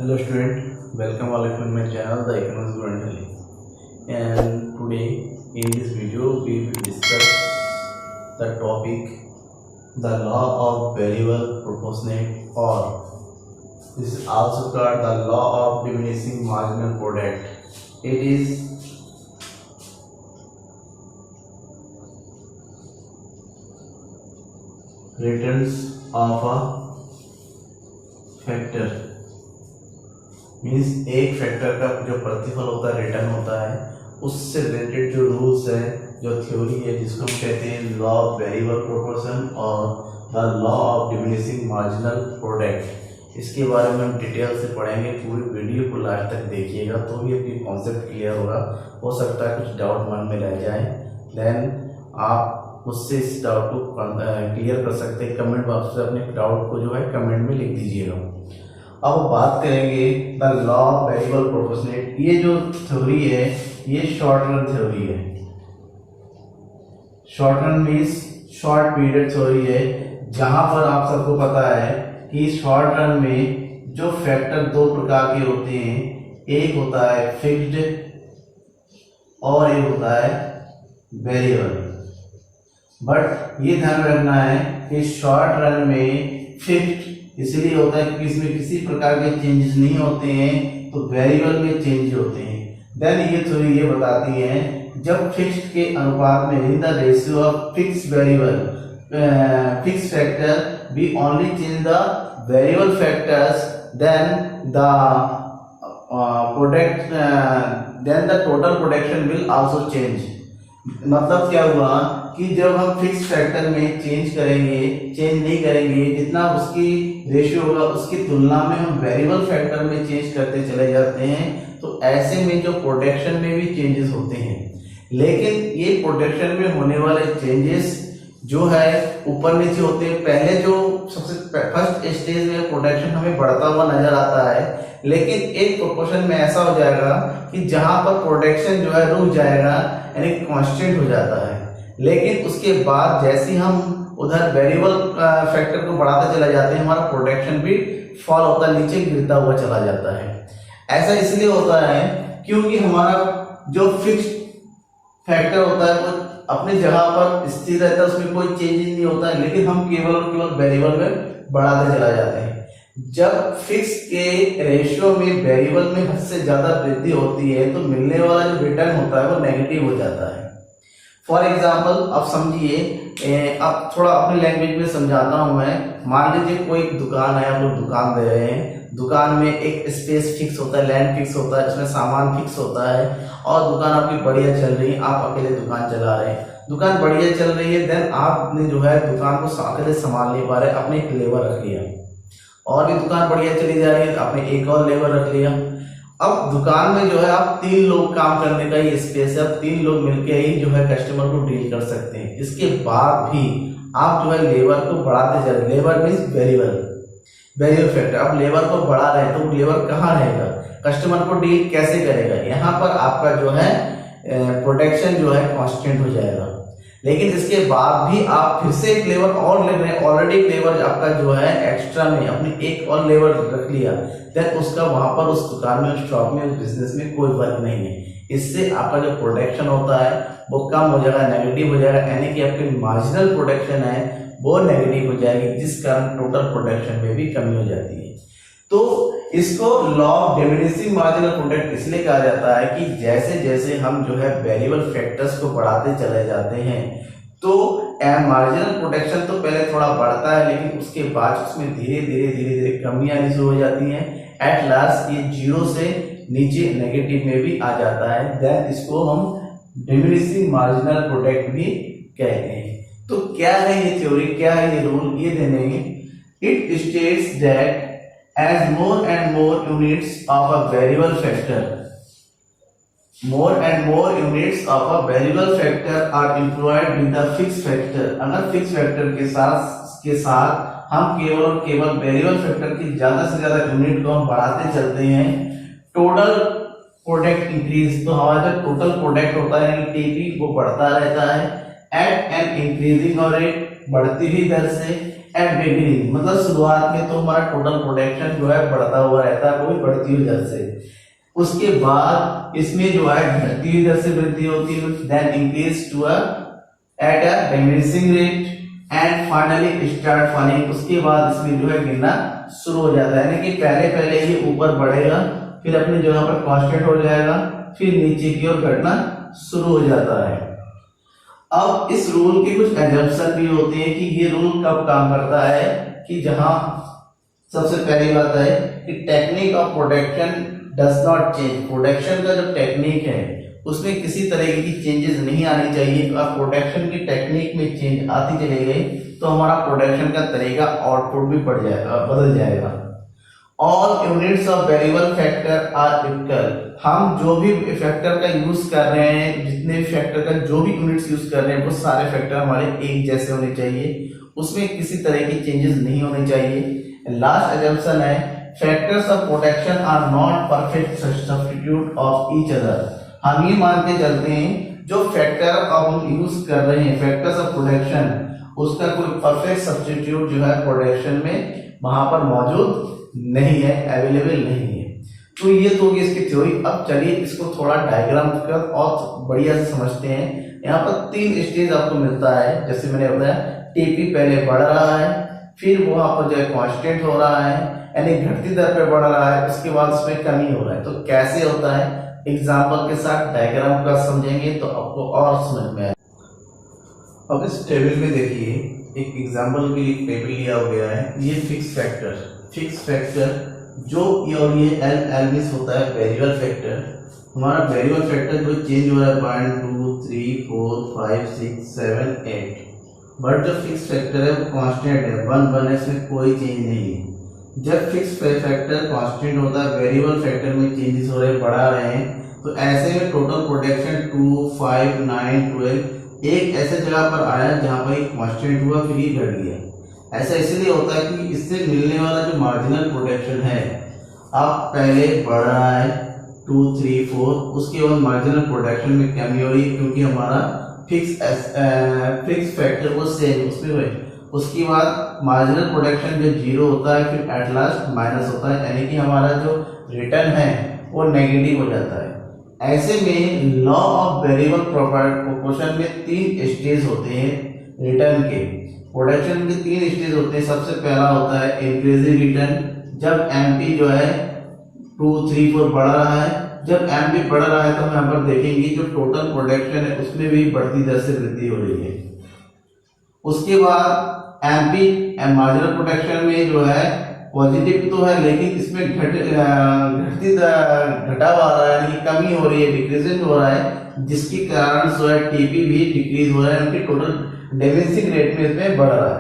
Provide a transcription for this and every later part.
Hello student, welcome all of you in my channel The Economics Grundally. And today in this video we will discuss the topic the law of variable proportionate, or this is also called the law of diminishing marginal product. It is returns of a factor means एक factor का जो प्रतिफल होता है return होता है उससे related जो रूल्स है जो थ्योरी है जिसको हम कहते हैं लॉ ऑफ वेरिएबल प्रोपोर्शन और the law of diminishing marginal product. इसके बारे में हम डिटेल से पढ़ेंगे। पूरी वीडियो को लास्ट तक देखिएगा तो भी आपकी कॉन्सेप्ट क्लियर होगा। हो सकता है कुछ डाउट मन में रह जाए, देन आप उससे इस डाउट को क्लियर कर सकते हैं। कमेंट बॉक्स में अपने डाउट को जो है कमेंट में लिख दीजिएगा। अब बात करेंगे the law of variable proportionate. ये जो थ्योरी है ये शॉर्ट रन थ्योरी है। Short run means short period theory है, जहां पर आप सबको पता है कि शॉर्ट रन में जो फैक्टर दो प्रकार के होते हैं, एक होता है फिक्स्ड और एक होता है वेरिएबल। बट ये ध्यान रखना है कि शॉर्ट रन में फिक्स्ड इसलिए होता है कि इसमें किसी प्रकार के चेंजेस नहीं होते हैं, तो वेरिएबल में चेंज होते हैं। देन ये थ्योरी ये बताती है जब फिक्स्ड के अनुपात में in the ratio of fixed variable fixed factor be only change the variable factors then the product then the total production will also change. मतलब क्या हुआ कि जब हम फिक्स फैक्टर में चेंज नहीं करेंगे, जितना उसकी रेशियो होगा उसकी तुलना में हम वेरिएबल फैक्टर में चेंज करते चले जाते हैं, तो ऐसे में जो प्रोडक्शन में भी चेंजेस होते हैं। लेकिन ये प्रोडक्शन में होने वाले चेंजेस जो है ऊपर नीचे होते हैं। पहले जो सबसे फर्स्ट स्टेज में प्रोडक्शन हमें बढ़ता हुआ नजर आता है, लेकिन एक प्रोपोर्शन में ऐसा हो जाएगा कि जहां पर प्रोडक्शन जो है रुक जाएगा, यानी कांस्टेंट हो जाता है। लेकिन उसके बाद जैसे हम उधर वेरिएबल फैक्टर को बढ़ाते चला जाते हैं, हमारा प्रोडक्शन भी फॉल होता है, नीचे गिरता हुआ चला जाता है। ऐसा इसलिए होता है क्योंकि हमारा जो फिक्स्ड फैक्टर होता है वो अपनी जगह पर स्थिर रहता है, उसमें कोई चेंज नहीं होता है, लेकिन हम केवल और केवल वेरिएबल में बढ़ाते चला जाते हैं। जब फिक्स के रेशियो में वेरिएबल में हद से ज्यादा वृद्धि होती है तो मिलने वाला जो रिटर्न होता है वो नेगेटिव हो जाता है। फॉर एग्जाम्पल आप समझिए, अब थोड़ा अपनी लैंग्वेज में समझाता हूं मैं। मान लीजिए कोई दुकान है, आप लोग दुकान दे रहे हैं। दुकान में एक स्पेस फिक्स होता है, लैंड फिक्स होता है, उसमें सामान फिक्स होता है और दुकान आपकी बढ़िया चल रही है। आप अकेले दुकान चला रहे हैं, दुकान बढ़िया चल रही है। देन आपने जो है दुकान को अकेले संभाल नहीं पा रहे, आपने एक लेबर रख लिया और भी दुकान बढ़िया चली जा रही है, आपने एक और लेबर रख लिया। अब दुकान में जो है आप 3 लोग काम करने का ये स्पेस है, अब 3 लोग मिलकर ही जो है कस्टमर को डील कर सकते हैं। इसके बाद भी आप जो है लेबर को बढ़ाते जा रहे हैं। Labour means variable factor. अब लेबर को बढ़ा रहे हैं तो लेबर कहाँ रहेगा, कस्टमर को डील कैसे करेगा। यहाँ पर आपका जो है प्रोडक्शन जो है कांस्टेंट हो जाएगा। लेकिन इसके बाद भी आप फिर से एक लेबर और ले रहे हैं, ऑलरेडी एक लेबर आपका जो है एक्स्ट्रा में अपनी एक और लेबर रख लिया, देन उसका वहां पर उस दुकान में, उस शॉप में, उस बिजनेस में कोई फर्क नहीं है। इससे आपका जो प्रोडक्शन होता है वो कम हो जाएगा, नेगेटिव हो जाएगा, यानी कि आपकी मार्जिनल प्रोडक्शन है वो नेगेटिव हो जाएगी, जिस कारण टोटल प्रोडक्शन में भी कमी हो जाती है। तो इसको law of diminishing marginal product इसलिए कहा जाता है कि जैसे जैसे हम जो है वेरिएबल फैक्टर्स को बढ़ाते चले जाते हैं तो मार्जिनल प्रोडक्शन तो पहले थोड़ा बढ़ता है, लेकिन उसके बाद उसमें धीरे धीरे कमी आनी शुरू हो जाती है। एट लास्ट ये 0 से नीचे नेगेटिव में भी आ जाता है। देन इसको हम डिमिनिशिंग मार्जिनल प्रोडक्ट भी कहते हैं। तो क्या है ये थ्योरी, क्या है ये रूल, ये देंगे। It states that as more and more units of a variable factor are employed with the fixed factor, अगर फिक्स फैक्टर के साथ हम केवल और केवल वेरिएबल फैक्टर की ज्यादा से ज्यादा यूनिट को हम बढ़ाते चलते हैं, टोटल प्रोडक्ट इंक्रीज, तो हमारा जो टोटल प्रोडक्ट होता है टीपी वो बढ़ता रहता है एट एन इंक्रीजिंग रेट, बढ़ती हुई दर से। एट बिगिनिंग, मतलब शुरुआत में तो हमारा टोटल प्रोडक्शन जो है बढ़ता हुआ रहता है, कोई बढ़ती हुई दर से। उसके बाद इसमें जो है घटती हुई दर से वृद्धि होती है, then increase to at a diminishing rate and finally start falling. उसके बाद इसमें जो है गिरना शुरू हो जाता है, यानी कि पहले ये ऊपर बढ़ेगा, फिर अपनी जगह पर कांस्टेंट हो जाएगा, फिर नीचे की ओर घटना शुरू हो जाता है। अब इस रूल के कुछ एग्जाम्पशन भी होते हैं कि ये रूल कब काम करता है, कि जहां सबसे पहली बात है कि technique of production does not change. Production का जो टेक्निक है उसमें किसी तरह की चेंजेस नहीं आनी चाहिए। और प्रोडक्शन की टेक्निक में चेंज आती चली गई तो हमारा प्रोडक्शन का तरीका, आउटपुट भी बढ़ जाएगा, बदल जाएगा। All units of variable factor are equal. हम जो भी फैक्टर का यूज कर रहे हैं, जितने भी फैक्टर का जो भी यूनिट्स यूज कर रहे हैं, वो सारे फैक्टर हमारे एक जैसे होने चाहिए, उसमें किसी तरह की चेंजेस नहीं होने चाहिए। लास्ट एजम्पशन है factors of production are not perfect substitute of each other. हम ये मान के चलते हैं जो फैक्टर अब हम यूज कर रहे हैं, फैक्टर्स ऑफ प्रोडक्शन, उसका कोई परफेक्ट सब्स्टिट्यूट जो है प्रोडक्शन में वहां पर मौजूद नहीं है, अवेलेबल नहीं है। तो ये तो होगी इसकी थ्योरी। अब चलिए इसको थोड़ा डायग्राम कर और बढ़िया से समझते हैं। यहाँ पर 3 स्टेज आपको मिलता है, जैसे मैंने बताया टीपी पहले बढ़ रहा है, फिर वहां पर जो है कांस्टेंट हो रहा है, यानी घटती दर पे बढ़ रहा है, उसके बाद उसमें कमी हो रहा है। तो कैसे होता है, एग्जाम्पल के साथ डायग्राम का समझेंगे तो आपको और समझ में आएगा। अब इस टेबल में देखिए एक एग्जाम्पल के लिए टेबल लिया गया है। ये फिक्स फैक्टर जो ये और ये एल मिस होता है वेरिएबल फैक्टर। हमारा वेरिएबल फैक्टर जो चेंज हो रहा है 1 2 3 4 5 6 7 8, बट जो फिक्स फैक्टर है वो कांस्टेंट है, 1 है, इसमें कोई चेंज नहीं है। जब फिक्स फैक्टर कांस्टेंट होता है, वेरिएबल फैक्टर में चेंजेस हो रहे हैं, बढ़ा रहे हैं, तो ऐसे में टोटल प्रोडक्शन 2 5 9 12 एक ऐसे जगह पर आया जहां पर कांस्टेंट हुआ, फिर ये घट गया। ऐसा इसलिए होता है कि इससे मिलने वाला जो मार्जिनल प्रोडक्शन है, अब पहले बढ़ रहा है 2 3 4, उसके बाद मार्जिनल प्रोडक्शन में कमी हो रही है क्योंकि हमारा फिक्स फैक्टर वो सेम उसमें हुए। उसके बाद मार्जिनल प्रोडक्शन जो 0 होता है, फिर एट लास्ट माइनस होता है, यानी कि हमारा जो रिटर्न है वो नेगेटिव हो जाता है। ऐसे में लॉ ऑफ वेरिएबल प्रोपोर्शन में 3 स्टेज होते हैं रिटर्न के। प्रोडक्शन के 3 स्टेज होते हैं। सबसे पहला होता है इंक्रीजिंग रिटर्न, जब एमपी जो है 2 3 4 बढ़ रहा है। जब एमपी बढ़ रहा है तो हम यहाँ पर देखेंगे जो टोटल प्रोडक्शन है उसमें भी बढ़ती दर से वृद्धि हो रही है। उसके बाद एमपी मार्जिनल प्रोडक्शन में जो है पॉजिटिव तो है, लेकिन इसमें घटाव आ रहा है, यानी कमी हो रही है, डिक्रीजिंग हो रहा है, जिसके कारण जो है टीपी भी डिक्रीज हो रहा है, उनकी टोटल डिमिनिशिंग रेट में इसमें बढ़ रहा है।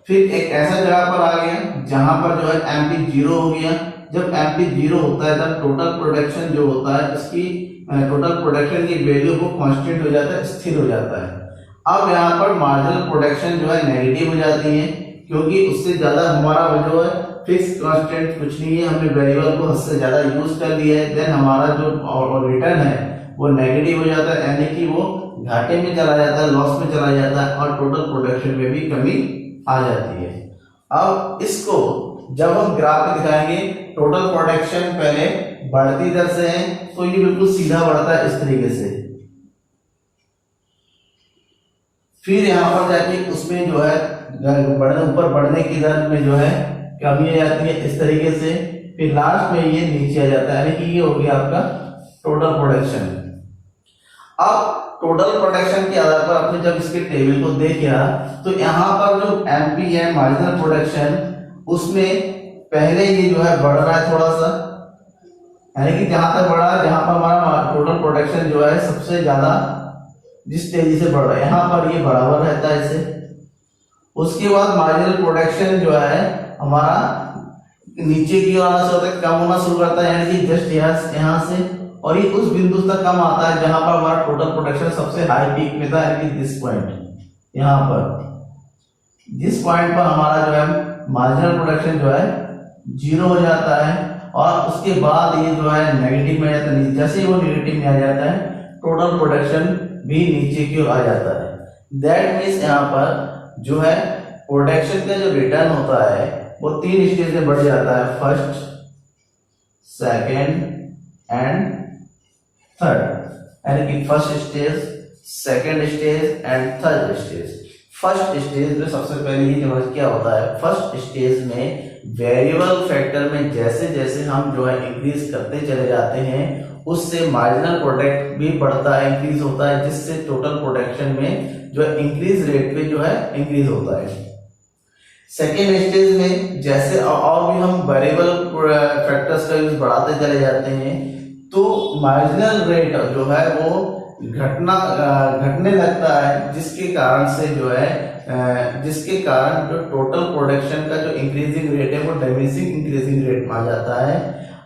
फिर एक ऐसा जगह पर आ गया जहां पर जो है एमपी 0 हो गया। जब एमपी 0 होता है तब टोटल प्रोडक्शन जो होता है उसकी टोटल प्रोडक्शन की वैल्यू वो कांस्टेंट हो जाता है, स्थिर हो जाता है। अब यहाँ पर मार्जिनल प्रोडक्शन जो है नेगेटिव हो जाती है, क्योंकि उससे ज्यादा हमारा जो है फिक्स कांस्टेंट कुछ नहीं है, हमने वेरिएबल को हद से ज्यादा यूज कर लिया है। देन हमारा जो रिटर्न है वो नेगेटिव हो जाता है, यानी कि वो घाटे में चला जाता है, लॉस में चला जाता है, और टोटल प्रोडक्शन में भी कमी आ जाती है। अब इसको जब हम ग्राफ में दिखाएंगे, टोटल प्रोडक्शन पहले बढ़ती दर से है तो ये बिल्कुल सीधा बढ़ता है इस तरीके से, फिर यहाँ पर जाके उसमें जो है ऊपर बढ़ने की दर में जो है कमी आ जाती है इस तरीके से, फिर लास्ट में ये नीचे आ जाता है, यानी कि ये हो गया आपका टोटल प्रोडक्शन। अब टोटल प्रोडक्शन के आधार पर आपने जब इसके टेबल को देखा तो यहाँ पर जो एमपी है मार्जिनल प्रोडक्शन, उसमें पहले ये जो है बढ़ रहा है थोड़ा सा, यानी कि जहां तक बढ़ा है, जहां पर हमारा टोटल प्रोडक्शन जो है सबसे ज्यादा जिस तेजी से बढ़ रहा है, यहाँ पर ये बराबर रहता है इसे। उसके बाद मार्जिनल प्रोडक्शन जो है हमारा नीचे की ओर आना से होता है, कम होना शुरू करता है, यानी कि जस्ट यहाँ से, और ये उस बिंदु तक कम आता है जहां पर हमारा टोटल प्रोडक्शन सबसे हाई पीक में था, यानी कि दिस पॉइंट, यहाँ पर जिस पॉइंट पर हमारा जो है मार्जिनल प्रोडक्शन जो है 0 हो जाता है, और उसके बाद ये जो है नेगेटिव में आ जाता है। जैसे ही वो नेगेटिव में आ जाता है टोटल प्रोडक्शन भी नीचे की ओर आ जाता है। दैट मीन्स यहाँ पर जो है प्रोडक्शन का जो रिटर्न होता है वो 3 स्टेज में बढ़ जाता है, फर्स्ट, सेकेंड एंड थर्ड, यानी कि first stage, second stage and third stage. First stage में सबसे पहले ये जो क्या होता है, फर्स्ट स्टेज में वेरिएबल फैक्टर में जैसे जैसे हम जो है इंक्रीज करते चले जाते हैं उससे मार्जिनल प्रोडक्ट भी बढ़ता है, इंक्रीज होता है, जिससे टोटल प्रोडक्शन में जो है इंक्रीज रेट पे जो है इंक्रीज होता है। सेकेंड स्टेज में जैसे और भी हम वेरिएबल फैक्टर्स का यूज बढ़ाते चले जाते हैं तो मार्जिनल रेट जो है वो घटने लगता है, जिसके कारण से जो है जिसके कारण जो टोटल प्रोडक्शन का जो इंक्रीजिंग रेट है वो डिमिनिशिंग इंक्रीजिंग रेट में आ जाता है,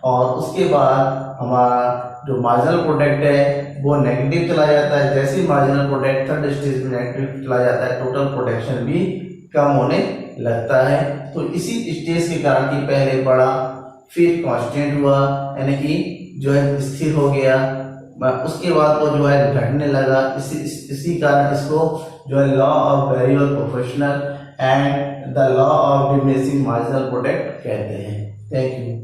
और उसके बाद हमारा जो मार्जिनल प्रोडक्ट है वो नेगेटिव चला जाता है। जैसे ही मार्जिनल प्रोडक्ट थर्ड स्टेज में नेगेटिव चला जाता है टोटल प्रोडक्शन भी कम होने लगता है। तो इसी स्टेज के कारण कि पहले बढ़ा फिर कांस्टेंट हुआ, यानी कि जो है स्थिर हो गया, उसके बाद वो जो है घटने लगा। इसी कारण इसको जो है law of variable proportional and the law of diminishing marginal product कहते हैं। Thank you.